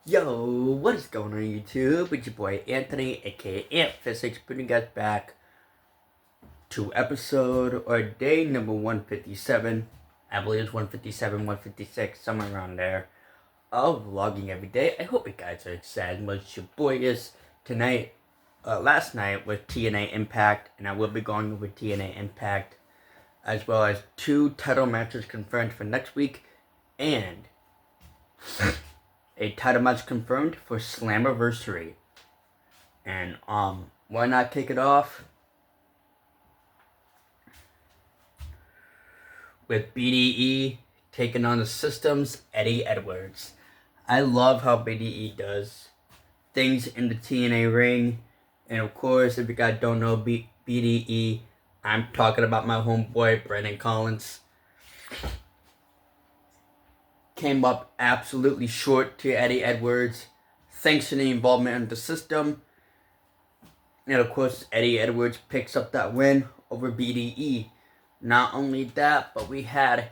Yo, what is going on YouTube? It's your boy Anthony, aka Ant Physics, bringing you guys back to episode or day number 157. I believe it's 157, 156, somewhere around there, of vlogging every day. I hope you guys are excited what your boy is tonight. Last night was TNA Impact, and I will be going over TNA Impact, as well as 2 title matches confirmed for next week, and a title match confirmed for Slammiversary. And why not kick it off with BDE taking on the System's Eddie Edwards. I love how BDE does things in the TNA ring. And of course, if you guys don't know BDE, I'm talking about my homeboy Brandon Collins. Came up absolutely short to Eddie Edwards, thanks to the involvement of the System. And of course, Eddie Edwards picks up that win over BDE. Not only that, but we had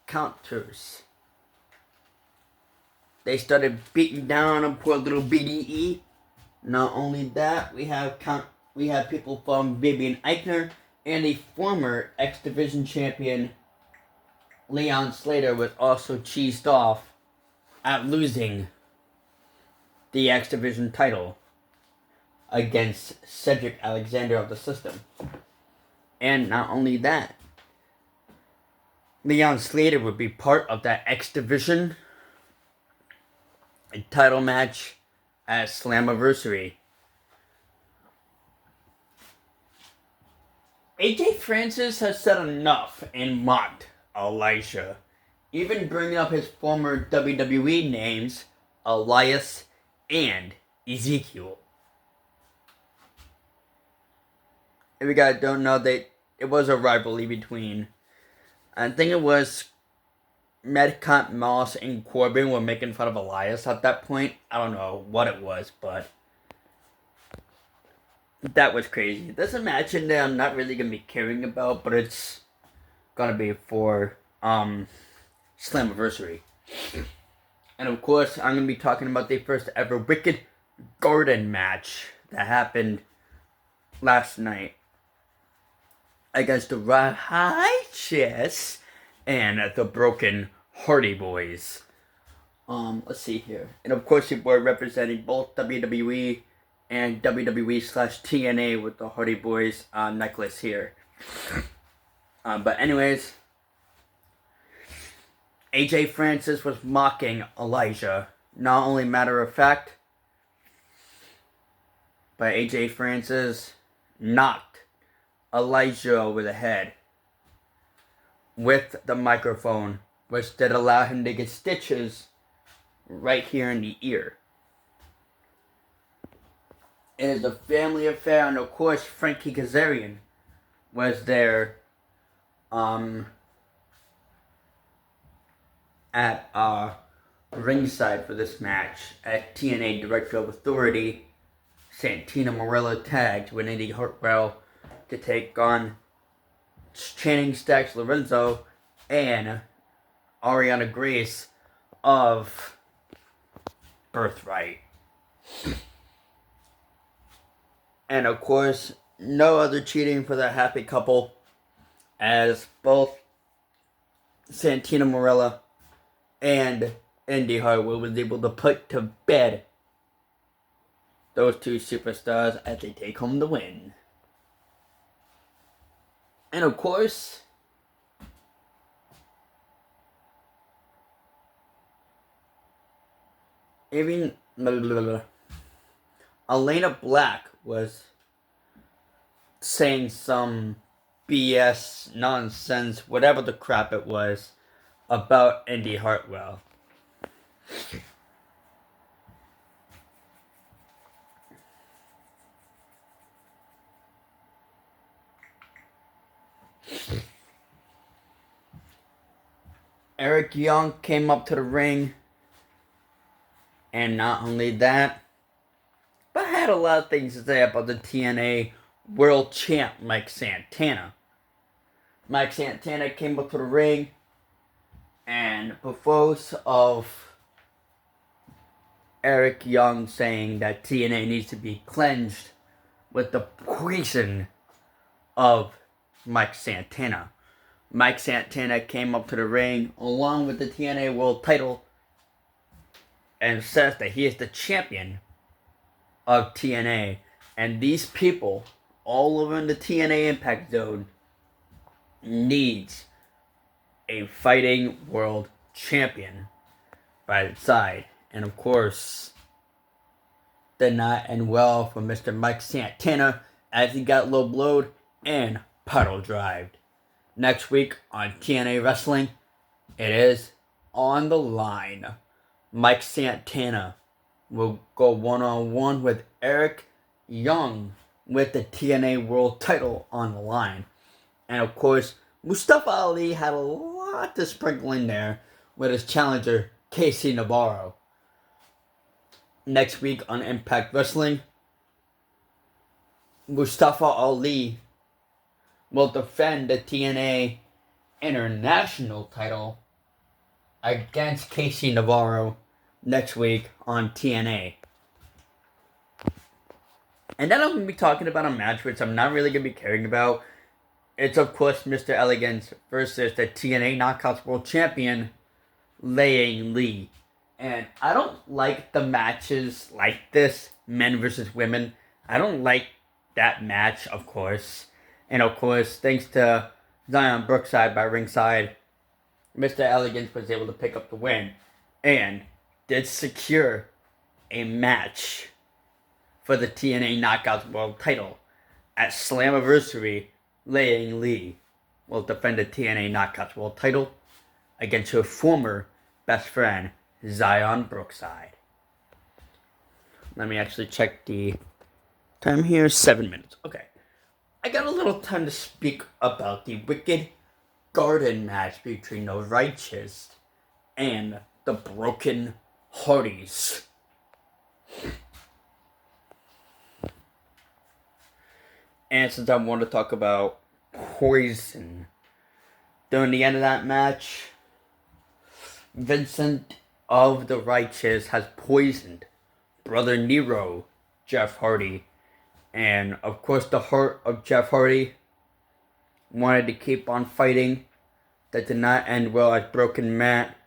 counters. They started beating down on poor little BDE. Not only that, we have people from Vivian Eichner and the former X Division champion Leon Slater was also cheesed off at losing the X Division title against Cedric Alexander of the System. And not only that, Leon Slater would be part of that X Division title match at Slammiversary. AJ Francis has said enough and mocked Elijah, even bringing up his former WWE names, Elias and Ezekiel. If you guys don't know, it was a rivalry between, I think it was Madcap Moss and Corbin were making fun of Elias at that point. I don't know what it was, but that was crazy. There's a match in there I'm not really going to be caring about, but it's going to be for Slammiversary. And of course, I'm going to be talking about the first ever Wicked Garden match that happened last night against the Righteous and the Broken Hardy Boys. Let's see here. And of course, you were representing both WWE and WWE/TNA with the Hardy Boys necklace here. But anyways, AJ Francis was mocking Elijah. Not only matter of fact, but AJ Francis knocked Elijah over the head with the microphone, which did allow him to get stitches right here in the ear. It is a family affair, and of course Frankie Kazarian was there at ringside for this match, at TNA Director of Authority Santina Morella tagged with Indy Hartwell to take on Channing Stacks Lorenzo and Ariana Grace of Birthright. And of course, no other cheating for the happy couple, as both Santina Morella and Indy Hartwell was able to put to bed those two superstars as they take home the win. And of course, even Elena Black was saying some BS nonsense, whatever the crap it was, about Indy Hartwell. Eric Young came up to the ring, and not only that, but had a lot of things to say about the TNA World Champ Mike Santana. Mike Santana came up to the ring and proposed of Eric Young saying that TNA needs to be cleansed with the poison of Mike Santana. Mike Santana came up to the ring along with the TNA World title and says that he is the champion of TNA. And these people all over in the TNA Impact Zone needs a fighting world champion by its side. And of course, did not end well for Mr. Mike Santana as he got low blowed and puddle drived. Next week on TNA Wrestling, it is on the line. Mike Santana will go one-on-one with Eric Young with the TNA World title on the line. And of course, Mustafa Ali had a lot to sprinkle in there with his challenger, Casey Navarro. Next week on Impact Wrestling, Mustafa Ali will defend the TNA International title against Casey Navarro next week on TNA. And then I'm going to be talking about a match which I'm not really going to be caring about. It's, of course, Mr. Elegance versus the TNA Knockouts World Champion, Lang Lee. And I don't like the matches like this, men versus women. I don't like that match, of course. And, of course, thanks to Zion Brookside by ringside, Mr. Elegance was able to pick up the win and did secure a match for the TNA Knockouts World title. At Slammiversary, Lang Lee will defend the TNA Knockouts World title against her former best friend, Zion Brookside. Let me actually check the time here. 7 minutes. Okay. I got a little time to speak about the Wicked Garden match between the Righteous and the Broken Hardys. And since I want to talk about poison, during the end of that match, Vincent of the Righteous has poisoned Brother Nero, Jeff Hardy. And of course, the heart of Jeff Hardy wanted to keep on fighting. That did not end well as Broken Matt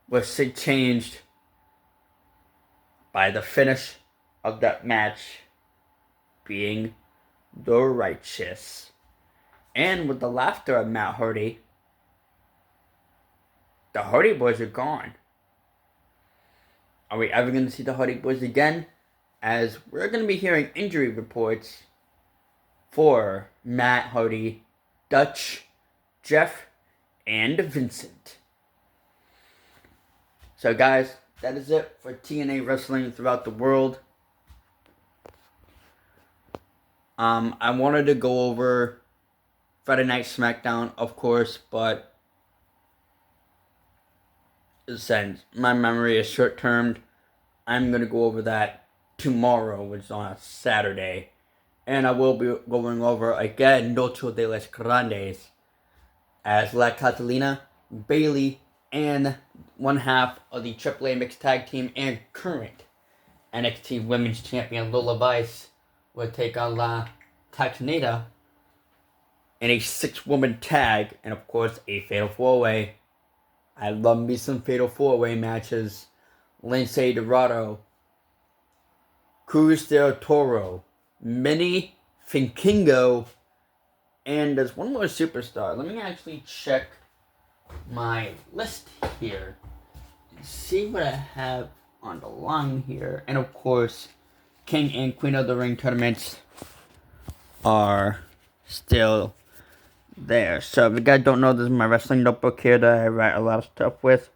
was changed by the finish of that match being the Righteous. And with the laughter of Matt Hardy, the Hardy Boys are gone. Are we ever going to see the Hardy Boys again? As we're going to be hearing injury reports for Matt Hardy, Dutch, Jeff, and Vincent. So guys, that is it for TNA Wrestling throughout the world. I wanted to go over Friday Night SmackDown, of course, but since my memory is short-termed, I'm going to go over that tomorrow, which is on a Saturday. And I will be going over, again, Noche de las Grandes, as La Catalina, Bayley, and one half of the AAA Mixed Tag Team and current NXT Women's Champion Lola Vice will take on La Taxoneta in a 6-woman tag, and of course a Fatal 4-Way. I love me some Fatal 4-Way matches. Lince Dorado, Cruz del Toro, Minnie Finkingo, and there's one more superstar. Let me actually check my list here and see what I have on the line here. And of course, King and Queen of the Ring tournaments are still there. So if you guys don't know, this is my wrestling notebook here that I write a lot of stuff with.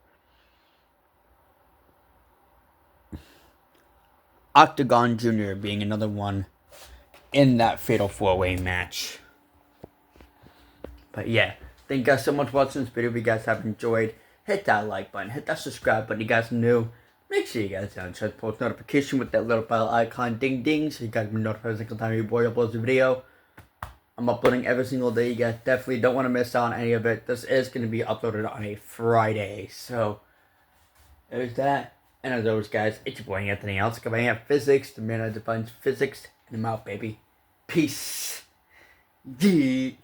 Octagon Jr. being another one in that Fatal 4-Way match. But yeah, thank you guys so much for watching this video. If you guys have enjoyed, hit that like button, hit that subscribe button. You guys are new, make sure you guys turn on post notification with that little bell icon, ding ding, so you guys will be notified every single time your boy uploads a video. I'm uploading every single day. You guys definitely don't want to miss out on any of it. This is going to be uploaded on a Friday, so there's that. And as always, guys, it's your boy Anthony Alscoving at Physics, the man that defines physics, and I'm out, baby. Peace. Yeet.